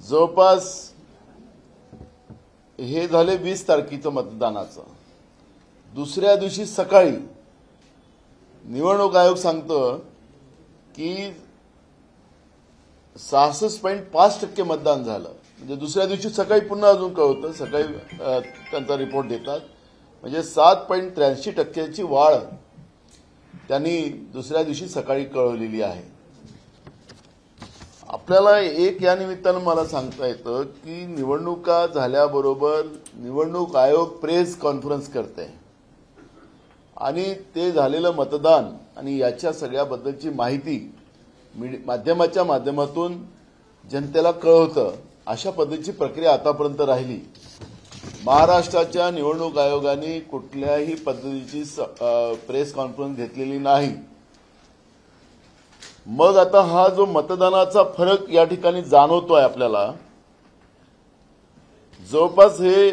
जवळपास हे झाले 20 तारखेचं मतदानाचं। दुसऱ्या दिवशी सकाळी निवडणूक आयोग सांगतं की 66.5% मतदान झालं। म्हणजे दुसऱ्या दिवशी सकाळी पुन्हा अजून कळतं, सकाळी त्यांचा रिपोर्ट देतात, म्हणजे 7.83% वाढ त्यांनी दुसऱ्या दिवशी सकाळी कळवलेली आहे। आपल्याला एक या निमित्तानं मला सांगता येतं की निवडणुका झाल्याबरोबर निवडणूक आयोग प्रेस कॉन्फरन्स करते आणि ते झालेलं मतदान आणि याच्या सगळ्याबद्दलची माहिती माध्यमाच्या माध्यमातून जनतेला कळवतं। अशा पद्धतीची प्रक्रिया आतापर्यंत राहिली। महाराष्ट्राच्या निवडणूक आयोगाने कुठल्याही पद्धतीची प्रेस कॉन्फरन्स घेतलेली नाही। मग आता हा जो मतदानाचा फरक या ठिकाणी जाणवतोय आपल्याला, जवळपास हे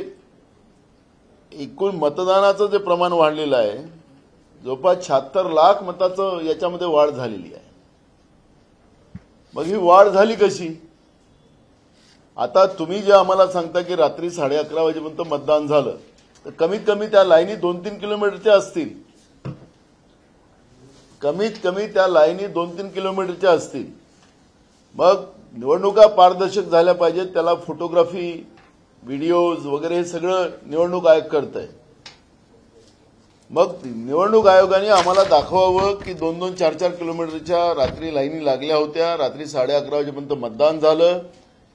एकूण मतदानाचं जे प्रमाण वाढलेलं आहे, जवळपास 76 लाख मताचं याच्यामध्ये वाढ झालेली आहे। मग ही वाढ झाली कशी? आता तुम्ही जे आम्हाला सांगता की रात्री 11:30 वाजेपर्यंत मतदान झालं, तर कमीत कमी त्या लाईनी 2-3 किलोमीटरच्या असतील। कमीत कमी त्या लाईनी 2-3 किलोमीटरच्या असतील। मग निवडणुका पारदर्शक झाल्या पाहिजेत, त्याला फोटोग्राफी, व्हिडिओज वगैरे हे सगळं निवडणूक आयोग करतंय। मग निवडणूक आयोगाने आम्हाला दाखवावं की 2-2, 4-4 किलोमीटरच्या रात्री लाईनी लागल्या होत्या, रात्री 11:30 वाजेपर्यंत मतदान झालं,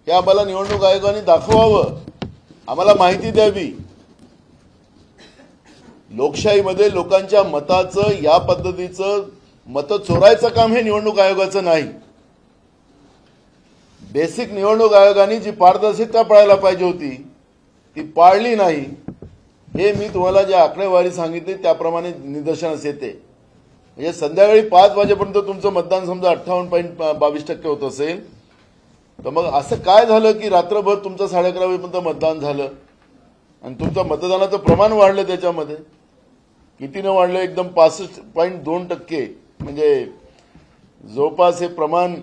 हे आम्हाला निवडणूक आयोगाने दाखवावं, आम्हाला माहिती द्यावी। लोकशाहीमध्ये लोकांच्या मताचं या पद्धतीचं मत चोरायचं काम हे निवडणूक आयोगाचं नाही। बेसिक निवडणूक आयोगाने जी पारदर्शकता पाळायला पाहिजे होती ती पाळली नाही। हे मी तुम्हाला जे आकडेवारी सांगितली त्याप्रमाणे निदर्शनास येते। म्हणजे संध्याकाळी 5 वाजेपर्यंत तुमचं मतदान समजा 58.22% होत असेल, तर मग असं काय झालं की रात्रभर तुमचं 11:30 वाजेपर्यंत मतदान झालं आणि तुमचं मतदानाचं प्रमाण वाढलं? त्याच्यामध्ये कितीनं वाढलं? एकदम 65.2%। म्हणजे जवळपास हे प्रमाण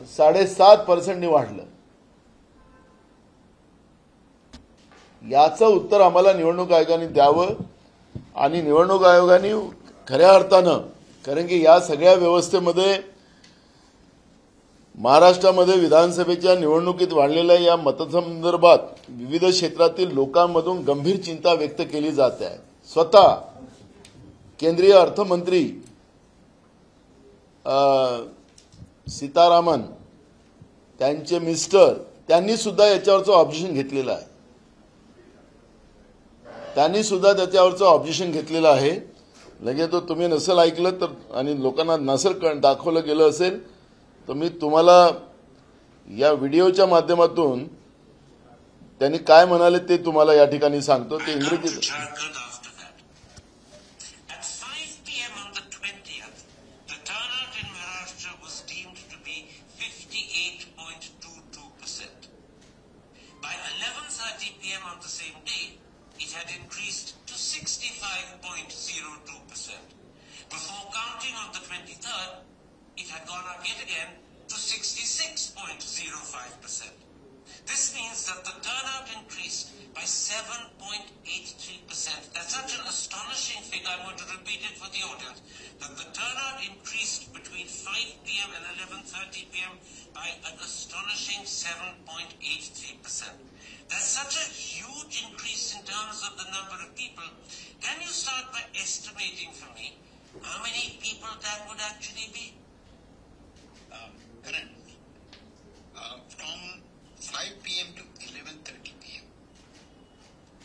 7.5% वाढलं। याचं उत्तर आम्हाला निवडणूक आयोगाने द्यावं आणि निवडणूक आयोगाने खऱ्या अर्थानं, कारण की या सगळ्या व्यवस्थेमध्ये महाराष्ट्रामध्ये विधानसभेच्या निवडणुकीत वाढलेल्या या मतसंदर्भात विविध क्षेत्रातील लोकांमधून गंभीर चिंता व्यक्त केली जात आहे। स्वतः केंद्रीय अर्थमंत्री सीतारामन, त्यांचे मिस्टर, त्यांनी सुद्धा याच्यावरचं ऑब्जेक्शन घेतलेलं आहे। त्यांनी सुद्धा त्याच्यावरचं ऑब्जेक्शन घेतलेलं आहे। लगेच तो तुम्ही नसेल ऐकलं तर आणि लोकांना नसेल दाखवलं गेलं असेल तर मी तुम्हाला या व्हिडिओच्या माध्यमातून त्यांनी काय म्हणाले ते तुम्हाला या ठिकाणी सांगतो। ते इंग्रजीत। It had gone up yet again to 66.05%. This means that the turnout increased by 7.83%. That's such an astonishing figure. I'm going to repeat it for the audience. That the turnout increased between 5 p.m. and 11:30 p.m. by an astonishing 7.83%. That's such a huge increase in terms of the number of people. Can you start by estimating for me how many people that would actually be? Correct. From 5 p.m. to 11:30 p.m.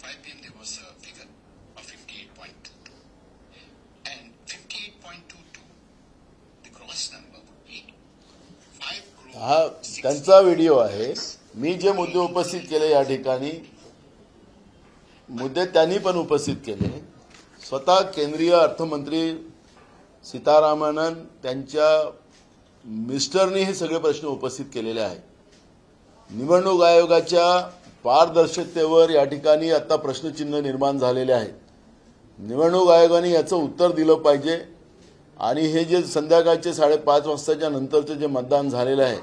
5 p.m. there was a figure of 58.22. And 58.22, the gross number would be 5 crore. हा त्यांचा video आहे। मी जे मुद्दे उपस्थित केले या ठिकाणी, मुद्दे त्यांनी पण उपस्थित केले। स्वतः केंद्रीय अर्थमंत्री सीतारामन त्यांच्या मिस्टरनी हे सगळे प्रश्न उपस्थित केलेले आहेत। निवडणूक आयोगाच्या पारदर्शकतेवर या ठिकाणी आता प्रश्नचिन्ह निर्माण झालेले आहेत। निवडणूक आयोगाने याचं उत्तर दिलं पाहिजे आणि हे जे संध्याकाळचे 5:30 वाजताच्या नंतरचे जे मतदान झालेलं आहे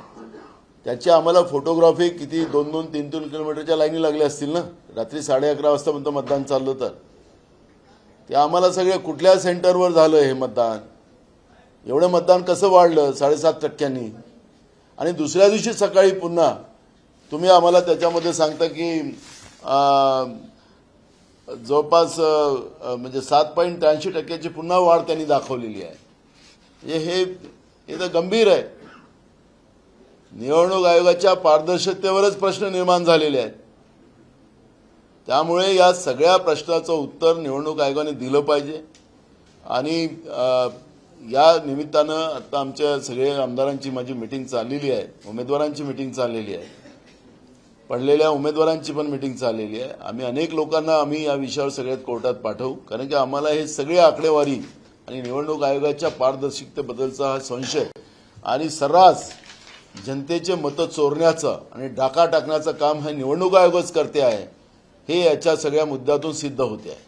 त्याची आम्हाला फोटोग्राफी किती 2-2, 3-3 किलोमीटरच्या लाईनी लागल्या असतील ना. रात्री 11:30 वाजता मतदान चाललं तर ते आम्हाला सगळे कुठल्या सेंटरवर झालं हे मतदान, एवढं मतदान कसं वाढलं 7.5%. आणि दुसऱ्या दिवशी सकाळी पुन्हा तुम्ही आम्हाला त्याच्यामध्ये सांगता की जवळपास म्हणजे 7.83% पुन्हा वाढ त्यांनी दाखवलेली आहे. हे तर गंभीर आहे. निवडणूक आयोगाच्या पारदर्शकतेवरच प्रश्न निर्माण झालेले आहेत. त्यामुळे या सगळ्या प्रश्नाचं उत्तर निवडणूक आयोगाने दिलं पाहिजे. आणि या निमित्तानं आता आमच्या सगळे आमदारांची माझी मीटिंग चाललेली आहे, उमेदवारांची मीटिंग चाललेली आहे, पडलेल्या उमेदवारांची पण मीटिंग चाललेली आहे. आम्ही अनेक लोकांना या विषयावर सगळ्यात कोर्टात पाठवू, कारण की आम्हाला हे सगळे आकडेवारी आणि निवडणूक आयोगाच्या पारदर्शकतेबद्दलचा हा संशय आणि सर्रास जनतेचे मतं चोरण्याचं आणि डाका टाकण्याचं काम हे निवडणूक आयोगच करते आहे, हे याच्या सगळ्या मुद्द्यातून सिद्ध होते आहे.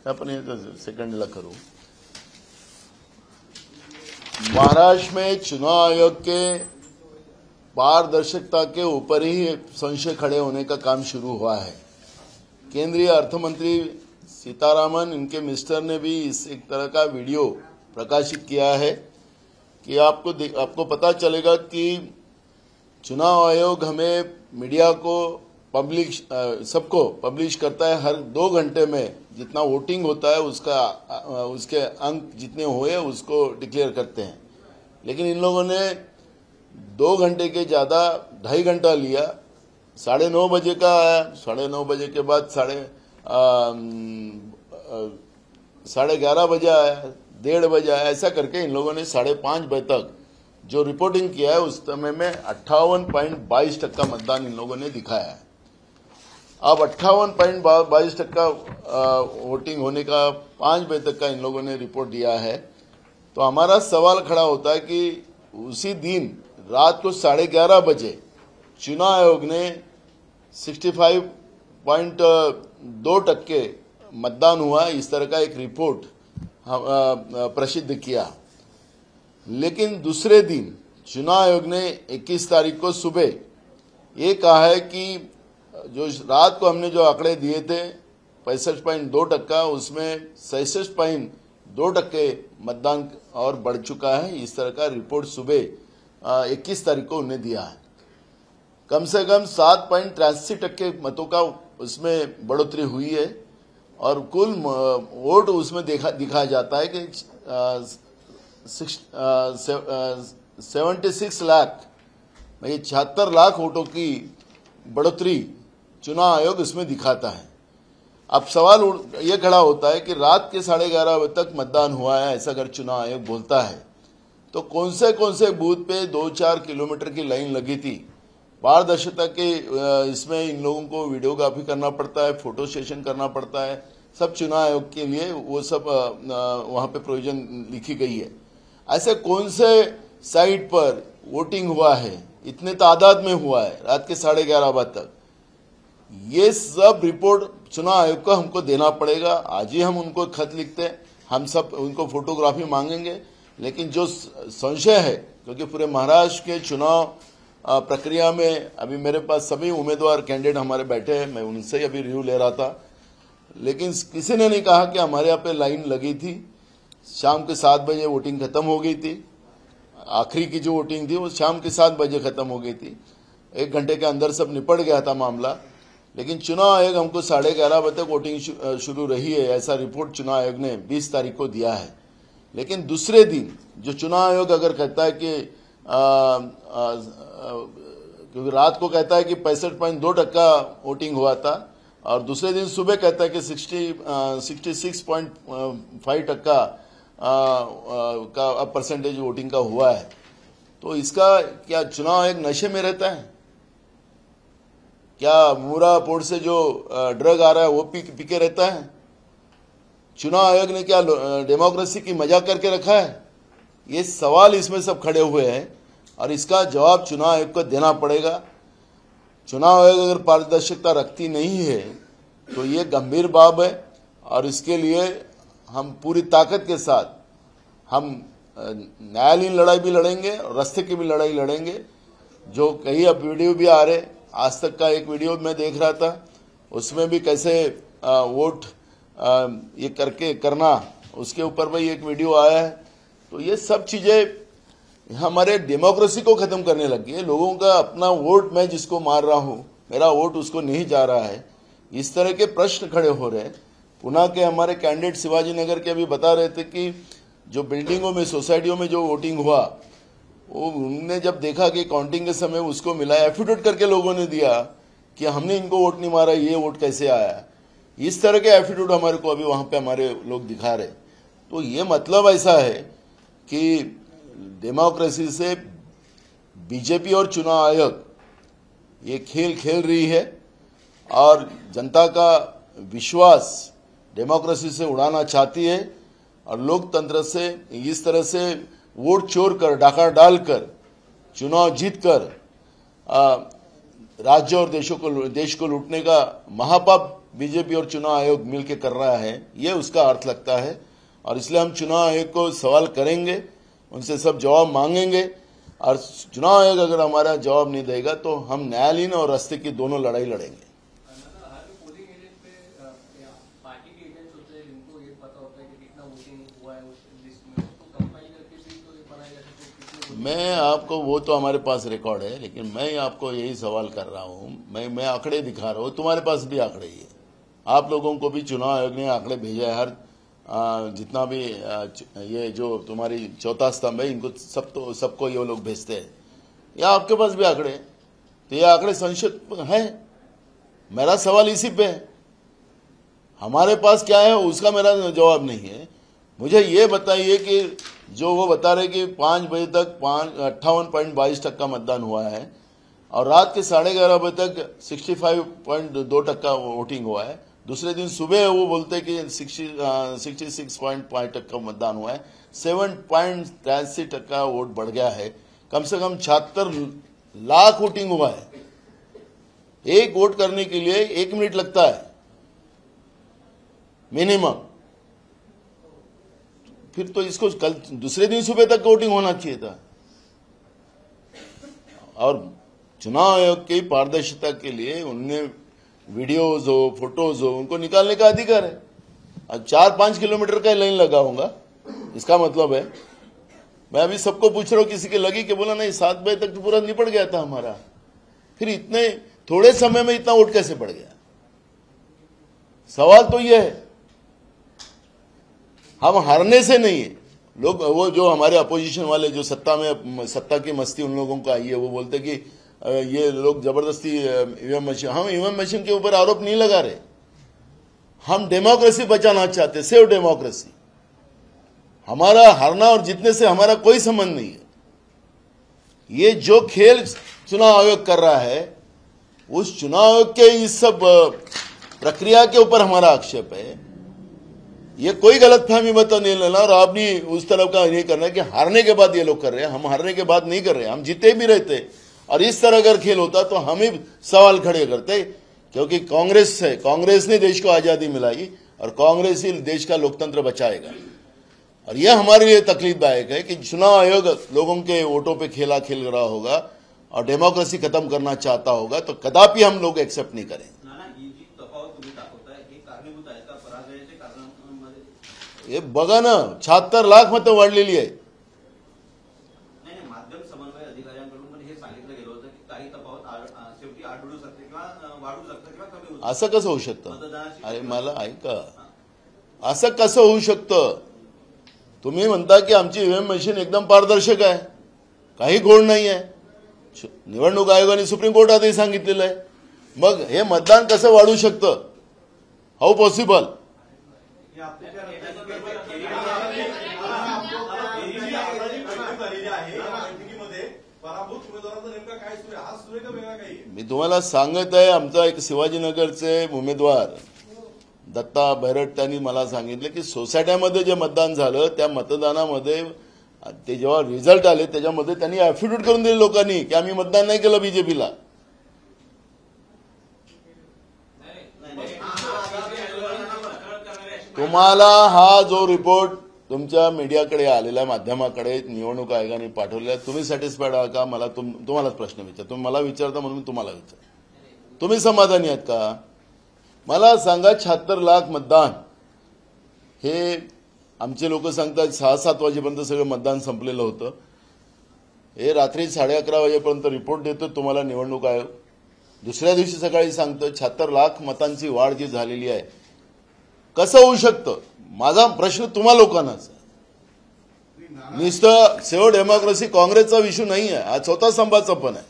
अपन सेकंड करूं. महाराष्ट्र में चुनाव आयोग के पारदर्शिता के ऊपर ही संशय खड़े होने का काम शुरू हुआ है. केंद्रीय अर्थमंत्री सीतारामन, इनके मिनिस्टर ने भी इस एक तरह का वीडियो प्रकाशित किया है कि आपको पता चलेगा कि चुनाव आयोग हमें मीडिया को सबको पब्लिश करता है. हर 2 घंटे में जितना वोटिंग होता है उसके अंक जितने हुए उसको डिक्लेयर करते हैं. लेकिन इन लोगों ने 2 घंटे के ज़्यादा 2.5 घंटा लिया. 9:30 बजे का आया, 9:30 बजे के बाद 11:30 बजे आया, 1:30 बजे आया. ऐसा करके इन लोगों ने 5:30 बजे तक जो रिपोर्टिंग किया है उस समय में 58.22% मतदान इन लोगों ने दिखाया है. अब 58.22% वोटिंग होने का 5 बजे तक का इन लोगों ने रिपोर्ट दिया है. तो हमारा सवाल खड़ा होता है कि उसी दिन रात को 11:30 बजे चुनाव आयोग ने 65.2% मतदान हुआ, इस तरह का एक रिपोर्ट प्रसिद्ध किया. लेकिन दूसरे दिन चुनाव आयोग ने 21 तारीख को सुबह ये कहा है कि जो रात को हमने जो आंकड़े दिए थे 65.2%, उसमें 66.2% मतदान और बढ़ चुका है. इस तरह का रिपोर्ट सुबह 21 तारीख को उन्हें दिया है. कम से कम 7.83% मतों का उसमें बढ़ोतरी हुई है और कुल वोट उसमें दिखाया जाता है कि 76 लाख, 76 लाख वोटों की बढ़ोतरी चुनाव आयोग इसमें दिखाता है. अब सवाल ये खड़ा होता है कि रात के 11:30 बजे तक मतदान हुआ है, ऐसा अगर चुनाव आयोग बोलता है तो कौन से बूथ पे 2-4 किलोमीटर की लाइन लगी थी. पारदर्शिता के इसमें इन लोगों को वीडियोग्राफी करना पड़ता है, फोटो सेशन करना पड़ता है, सब चुनाव आयोग के लिए वो सब वहां पे प्रोविजन लिखी गई है. ऐसे कौन से साइट पर वोटिंग हुआ है, इतने तादाद में हुआ है रात के 11:30 बजे तक, ये सब रिपोर्ट चुनाव आयोग को हमको देना पड़ेगा. आज ही हम उनको खत लिखते हैं, हम सब उनको फोटोग्राफी मांगेंगे. लेकिन जो संशय है, क्योंकि पूरे महाराष्ट्र के चुनाव प्रक्रिया में अभी मेरे पास सभी उम्मीदवार कैंडिडेट हमारे बैठे हैं, मैं उनसे ही अभी रिव्यू ले रहा था, लेकिन किसी ने नहीं कहा कि हमारे यहाँ पे लाइन लगी थी. शाम के 7 बजे वोटिंग खत्म हो गई थी. आखिरी की जो वोटिंग थी वो शाम के 7 बजे खत्म हो गई थी. 1 घंटे के अंदर सब निपट गया था मामला. लेकिन चुनाव आयोग हमको 11:30 बजे तक वोटिंग शुरू रही है, ऐसा रिपोर्ट चुनाव आयोग ने 20 तारीख को दिया है. लेकिन दूसरे दिन जो चुनाव आयोग अगर कहता है कि क्योंकि रात को कहता है कि 65.2% वोटिंग हुआ था और दूसरे दिन सुबह कहता है कि 66.5% का परसेंटेज वोटिंग का हुआ है. तो इसका क्या चुनाव आयोग नशे में रहता है? क्या मूरा पोर्ट से जो ड्रग आ रहा है वो पी के रहता है? चुनाव आयोग ने क्या डेमोक्रेसी की मजाक करके रखा है? ये सवाल इसमें सब खड़े हुए हैं और इसका जवाब चुनाव आयोग को देना पड़ेगा। चुनाव आयोग अगर पारदर्शिता रखती नहीं है तो ये गंभीर बात है और इसके लिए हम पूरी ताकत के साथ हम न्यायालयीन लड़ाई भी लड़ेंगे और रास्ते की भी लड़ाई लड़ेंगे। जो कई अब वीडियो भी आ रहे, आज तक का एक वीडियो मैं देख रहा था, उसमें भी कैसे वोट ये करके करना, उसके ऊपर भी एक वीडियो आया है। तो ये सब चीजें हमारे डेमोक्रेसी को खत्म करने लगी है। लोगों का अपना वोट, मैं जिसको मार रहा हूं मेरा वोट उसको नहीं जा रहा है, इस तरह के प्रश्न खड़े हो रहे हैं। पुणे के हमारे कैंडिडेट शिवाजी नगर के अभी बता रहे थे कि जो बिल्डिंगों में, सोसाइटियों में जो वोटिंग हुआ, वो उन्होंने जब देखा कि काउंटिंग के समय उसको मिला, एफिडेविट करके लोगों ने दिया कि हमने इनको वोट नहीं मारा, ये वोट कैसे आया। इस तरह के एफिडेविट हमारे को अभी वहां पे हमारे लोग दिखा रहे। तो ये मतलब ऐसा है कि डेमोक्रेसी से बीजेपी और चुनाव आयोग ये खेल खेल रही है और जनता का विश्वास डेमोक्रेसी से उड़ाना चाहती है और लोकतंत्र से इस तरह से वोट चोर कर, डाका डालकर, चुनाव जीतकर राज्य और देश को लूटने का महापाप बीजेपी और चुनाव आयोग मिलकर कर रहा है, ये उसका अर्थ लगता है। और इसलिए हम चुनाव आयोग को सवाल करेंगे, उनसे सब जवाब मांगेंगे और चुनाव आयोग अगर हमारा जवाब नहीं देगा तो हम न्यायालयीन और रास्ते की दोनों लड़ाई लड़ेंगे। मैं आपको, वो तो हमारे पास रिकॉर्ड है, लेकिन मैं आपको यही सवाल कर रहा हूं, मैं आंकड़े दिखा रहा हूं, तुम्हारे पास भी आंकड़े ही है, आप लोगों को भी चुनाव आयोग ने आंकड़े भेजा है। हर जितना भी ये जो तुम्हारी चौथा स्तंभ है, इनको सबको ये लोग भेजते हैं, या आपके पास भी आंकड़े, तो ये आंकड़े संशोधित है। मेरा सवाल इसी पे है, हमारे पास क्या है उसका मेरा जवाब नहीं है। मुझे ये बताइए कि जो वो बता रहे कि 5 बजे तक 58.22% मतदान हुआ है और रात के 11:30 बजे तक 65.2% वोटिंग हुआ है। दूसरे दिन सुबह वो बोलते कि 66.5% मतदान हुआ है, 7.83% वोट बढ़ गया है। कम से कम 76 लाख वोटिंग हुआ है। एक वोट करने के लिए 1 मिनट लगता है मिनिमम। फिर तो इसको कल दूसरे दिन सुबह तक वोटिंग होना चाहिए था। और चुनाव आयोग की पारदर्शिता के लिए उनने वीडियोज हो, फोटोज हो, उनको निकालने का अधिकार है। अब 4-5 किलोमीटर का लाइन लगा होगा, इसका मतलब है, मैं अभी सबको पूछ रहा हूं, किसी के लगी कि बोला नहीं 7 बजे तक तो पूरा निपट गया था हमारा। फिर इतने थोड़े समय में इतना वोट कैसे बढ़ गया? सवाल तो यह है। हम हारने से नहीं है, लोग वो जो हमारे अपोजिशन वाले जो सत्ता की मस्ती उन लोगों को आई है, वो बोलते कि ये लोग जबरदस्ती ईवीएम मशीन, हम ईवीएम मशीन के ऊपर आरोप नहीं लगा रहे। हम डेमोक्रेसी बचाना चाहते, सेव डेमोक्रेसी। हमारा हारना और जीतने से हमारा कोई संबंध नहीं है। ये जो खेल चुनाव आयोग कर रहा है, उस चुनाव आयोग के इस सब प्रक्रिया के ऊपर हमारा आक्षेप है। ये कोई गलतफहमी मत नहीं लेना और आप नहीं उस तरफ का नहीं करना कि हारने के बाद ये लोग कर रहे हैं। हम हारने के बाद नहीं कर रहे हैं, हम जीते भी रहते। और इस तरह अगर खेल होता तो हम ही सवाल खड़े करते, क्योंकि कांग्रेस है, कांग्रेस ने देश को आजादी मिलाई और कांग्रेस ही देश का लोकतंत्र बचाएगा। और यह हमारे लिए तकलीफदायक है कि चुनाव आयोग लोगों के वोटों पे खेला खेल रहा होगा और डेमोक्रेसी खत्म करना चाहता होगा, तो कदापि हम लोग एक्सेप्ट नहीं करें। हे बघा ना, 76 लाख मतं वाढलेली आहे। माध्यम समन्वय अधिकाऱ्यांकडून पण हे सांगितलं गेलं होतं की काही तफावत शेवटी आढळू शकते किंवा वाढू शकते किंवा कमी होऊ शकते। असं कसं होऊ शकतं? अरे मला ऐका, असं कसं होऊ शकतं? तुम्ही म्हणता की आमची ईव्हीएम मशीन एकदम पारदर्शक आहे, काही घोळ नाही आहे, निवडणूक आयोगाने सुप्रीम कोर्टातही सांगितलेलं आहे, मग हे मतदान कसं वाढू शकतं? How possible? पराभूत उमेदवारांचा नेमका काय सुरू आहे? हा सुरू आहे का वेगळा काही आहे? मी तुम्हाला सांगत आहे, आमचा एक शिवाजीनगरचे उमेदवार दत्ता बैरट त्यांनी मला सांगितलं की सोसायट्यामध्ये जे मतदान झालं त्या मतदानामध्ये ते जेव्हा रिझल्ट आले त्याच्यामध्ये त्यांनी ऍफिडेव्हिट करून दिले लोकांनी की आम्ही मतदान नाही केलं बीजेपीला. तुम्हाला हा जो रिपोर्ट तुमच्या मीडियाकडे आलेला माध्यमाकडे निवडणूक आयोगाने पाठवलेला तुम्ही सॅटिस्फाईड आहात का? मला तुम्हालाच प्रश्न विचार. तुम्ही मला विचारता म्हणून मी तुम्हाला विचार. तुम्ही समाधानी आहात का? मला सांगा 76 लाख मतदान हे आमचे लोक सांगतात 6-7 वाजेपर्यंत सगळं मतदान संपलेलं होतं. हे रात्री 11:30 वाजेपर्यंत रिपोर्ट देतो तुम्हाला निवडणूक आयोग. दुसऱ्या दिवशी सकाळी सांगतं 76 लाख मतांची वाढ जी झालेली आहे. कसं होऊ शकतं? माझा प्रश्न तुम्हा लोकांनाच आहे. नुसतं सेव्ह डेमोक्रेसी काँग्रेसचा विषय नाही आहे, हा स्वतः संभाचा पण आहे.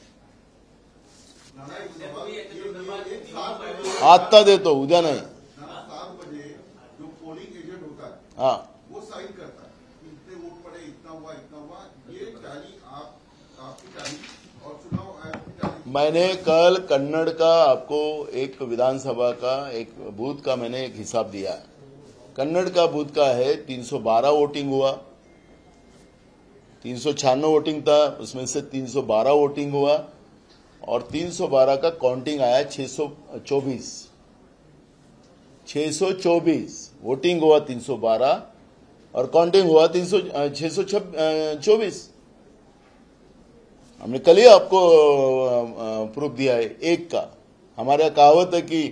आत्ता देतो, उद्या नाही. 7 बजे जो पोलिंग एजेंट होता है हाँ वो साइन करता है इतने वोट पड़े, इतना हुआ, ये तारीख आपकी तारीख और चुनाव आयोग की तारीख. मैंने कल कन्नड़ का आपको एक विधानसभा का एक बूथ का मैंने एक हिसाब दिया है. कन्नड़ का बूथ का है 312 वोटिंग हुआ, 396 वोटिंग था, उसमें से 312 वोटिंग हुआ और 312 का काउंटिंग आया 624 वोटिंग हुआ 312 और काउंटिंग हुआ 624. हमने कल ही आपको प्रूफ दिया है एक का. हमारा कहावत है कि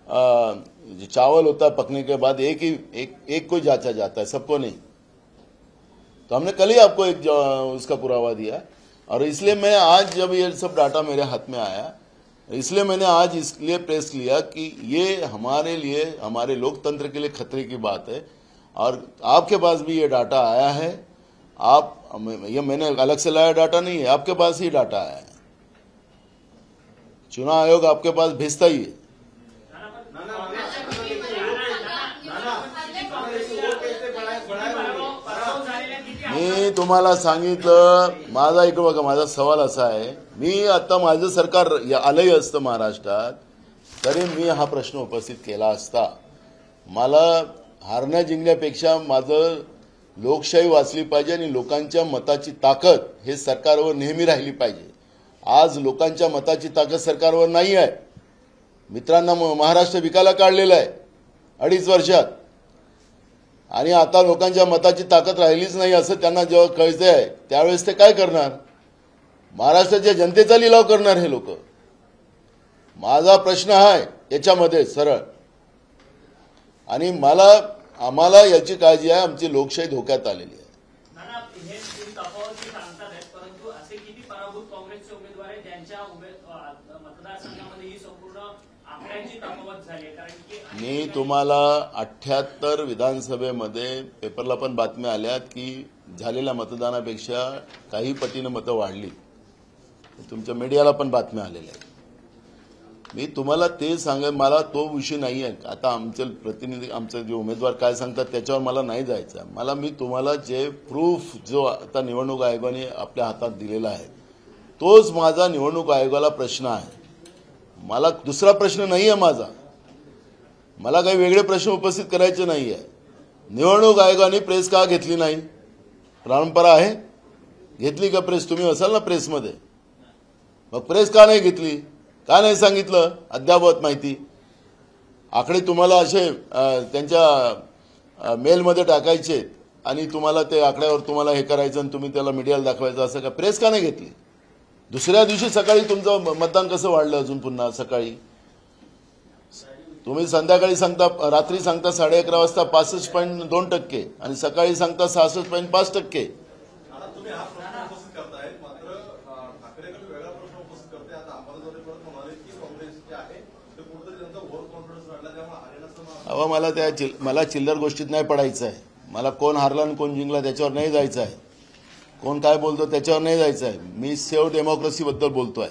जो चावल होता है पकने के बाद एक को जांचा जाता है, सबको नहीं. तो हमने कल ही आपको एक उसका पुरावा दिया और इसलिए मैं आज जब ये सब डाटा मेरे हाथ में आया इसलिए मैंने आज इसलिए प्रेस लिया कि ये हमारे लिए, हमारे लोकतंत्र के लिए खतरे की बात है. और आपके पास भी ये डाटा आया है. ये मैंने अलग से लाया डाटा नहीं है, आपके पास ही डाटा आया है. चुनाव आयोग आपके पास भेजता ही है. मी तुम्हाला सांगितलं, माझा इकडे बघा, माझा सवाल असा आहे, मी आता माझं सरकार आलंही असतं महाराष्ट्रात तरी मी हा प्रश्न उपस्थित केला असता. मला हारण्या जिंकण्यापेक्षा माझं लोकशाही वाचली पाहिजे आणि लोकांच्या मताची ताकद हे सरकारवर नेहमी राहिली पाहिजे. आज लोकांच्या मताची ताकद सरकारवर नाही आहे. मित्रांना महाराष्ट्र विकायला काढलेला आहे 2.5 वर्षात आणि आता लोकांच्या मताची ताकद राहिलीच नाही असं त्यांना जेव्हा कळतंय त्यावेळेस ते काय करणार? महाराष्ट्राच्या जनतेचा लिलाव करणार हे लोक. माझा प्रश्न आहे याच्यामध्ये सरळ, आणि आम्हाला याची काळजी आहे. आमची लोकशाही धोक्यात आलेली आहे. परंतु असे किती पराभूत काँग्रेसचे उमेदवार आहेत ज्यांच्या मतदारसंघामध्ये ही संपूर्ण आकड्यांची तफावत झाली? कारण की मी तुम्हाला 78 विधानसभेमध्ये पेपरला पण बातम्या आल्यात की झालेल्या मतदानापेक्षा काही पटीनं मतं वाढली. तुमच्या मीडियाला पण बातम्या आलेल्या आहेत. मी तुम्हाला ते सांगा, मला तो विषय नाही आहे. आता आमचे प्रतिनिधी, आमचे जे उमेदवार काय सांगतात त्याच्यावर मला नाही जायचं. मी तुम्हाला जे प्रूफ जो आता निवडणूक आयोगाने आपल्या हातात दिलेला आहे तोच माझा निवडणूक आयोगाला प्रश्न आहे. मला दुसरा प्रश्न नाही आहे माझा. मला काही वेगळे प्रश्न उपस्थित करायचे नाही आहे. निवडणूक आयोगाने प्रेस का घेतली नाही? परंपरा आहे, घेतली का प्रेस? तुम्ही असाल ना प्रेसमध्ये, मग प्रेस का नाही घेतली? का नाही सांगितलं अद्यावत माहिती? आकडे तुम्हाला असे त्यांच्या मेलमध्ये टाकायचे आणि तुम्हाला ते आकड्यावर तुम्हाला हे करायचं आणि तुम्ही त्याला मीडियाला दाखवायचं, असं का प्रेस का नाही घेतली? दुसऱ्या दिवशी सकाळी तुमचं मतदान कसं वाढलं? अजून पुन्हा सकाळी तुम्ही संध्याकाळी सांगता, रात्री सांगता 11:30 वाजता 65.2% आणि सकाळी सांगता 66.5%. आता तुम्ही हा प्रश्न उपस्थित करताय, मात्र ठाकरेंकडे वेगळा प्रश्न उपस्थित करते. आता अंबाजोगाई परत म्हणाले की काँग्रेस जे आहे ते कुठेतरी त्यांचा ओव्हर कॉन्फिडन्स वाढला, त्यामुळे हरियाणाचं मला चिल्लर गोष्टीत नाही पडायचं आहे. मला कोण हारला आणि कोण जिंकला त्याच्यावर नाही जायचं आहे. कोण काय बोलतो त्याच्यावर नाही जायचं आहे. मी सेव्ह डेमोक्रेसी बद्दल बोलतोय.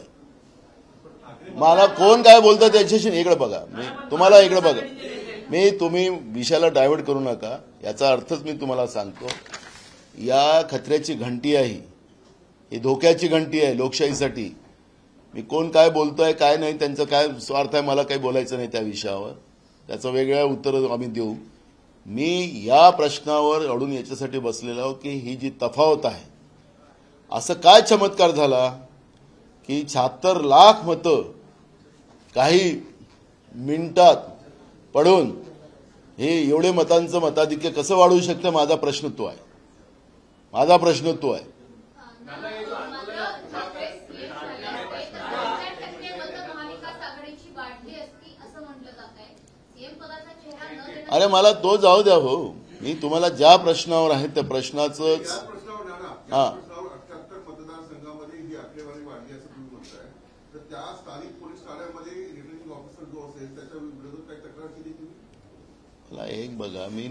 मला कोण काय बोलतं त्याच्याशी इकडे बघा, मी तुम्हाला इकडे बघा, तुम्ही विषयाला डायव्हर्ट करू नका. याचा अर्थच मी तुम्हाला सांगतो. या खतऱ्याची घंटी आहे ही धोक्याची घंटी आहे लोकशाहीसाठी. मी कोण काय बोलतोय काय नाही त्यांचं काय स्वार्थ आहे मला काही बोलायचं नाही त्या विषयावर, त्याचं वेगळं उत्तर आम्ही देऊ. मी या प्रश्नावर अडून याच्यासाठी बसलेलो आहोत की ही जी तफावत आहे, असं काय चमत्कार झाला की 76 लाख मतं काही मिनिटात पडून हे एवढे मतांचं मताधिक्य कसं वाढवू शकतं? माझा प्रश्न तो आहे. अरे मला तो जाऊ द्या हो, मी तुम्हाला ज्या प्रश्नावर आहे त्या प्रश्नाचं या प्रश्नावर नाना, या हा. प्रश्नावर 78 मतदारसंघामध्ये ही आकडेवारी वाढली असं तुम्ही म्हणताय, तर त्या स्थानिक पोलीस ठाण्यामध्ये रिटर्निंग ऑफिसर जो असेल त्याच्या विरोधात काही तक्रार केली तुम्ही? मला एक बघा, मी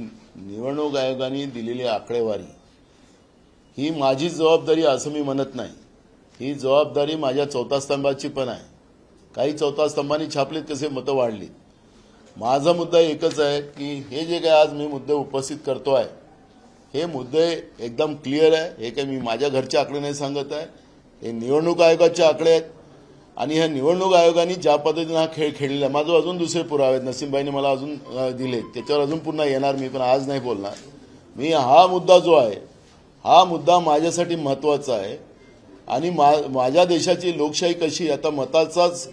निवडणूक आयोगाने दिलेली आकडेवारी ही माझी जबाबदारी असं मी म्हणत नाही. ही जबाबदारी माझ्या चौथा स्तंभाची पण आहे. काही चौथा स्तंभांनी छापलीत कसे मतं वाढली. माझा मुद्दा एकच आहे की हे जे काय आज मी मुद्दे उपस्थित करतो आहे हे मुद्दे एकदम क्लिअर आहे. हे काय मी माझ्या घरचे आकडे नाही सांगत आहे, हे निवडणूक आयोगाचे आकडे आहेत. आणि ह्या निवडणूक आयोगाने ज्या पद्धतीने हा खेळ खेळलेला आहे, माझं अजून दुसरे पुरावे आहेत, नसीमबाईंनी मला अजून दिले, त्याच्यावर अजून पुन्हा येणार मी, पण आज नाही बोलणार मी. हा मुद्दा जो आहे हा मुद्दा माझ्यासाठी महत्त्वाचा आहे. आणि माझ्या देशाची लोकशाही कशी, आता मताचाच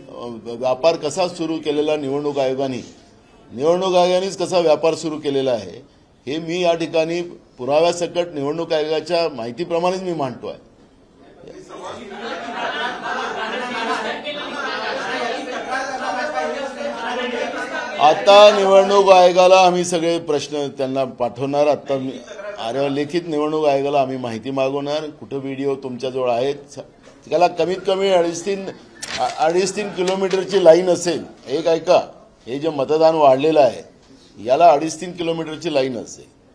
व्यापार कसा सुरू केलेला निवडणूक आयोगानेच कसा व्यापार सुरू केलेला आहे हे मी या ठिकाणी पुराव्यासकट निवडणूक आयोगाच्या माहितीप्रमाणेच मी मांडतोय. आता निवडणूक आयोगाला आम्ही सगळे प्रश्न त्यांना पाठवणार. आता अरे लेखित निवडणूक आयोगाला आम्ही माहिती मागवणार. कुठं व्हिडिओ तुमच्याजवळ आहेत, त्याला कमीत कमी 2.5-3 किलोमीटरची लाईन असेल. एक ऐका, हे जे मतदान वाढलेलं आहे याला 2.5-3 किलोमीटरची लाईन असेल.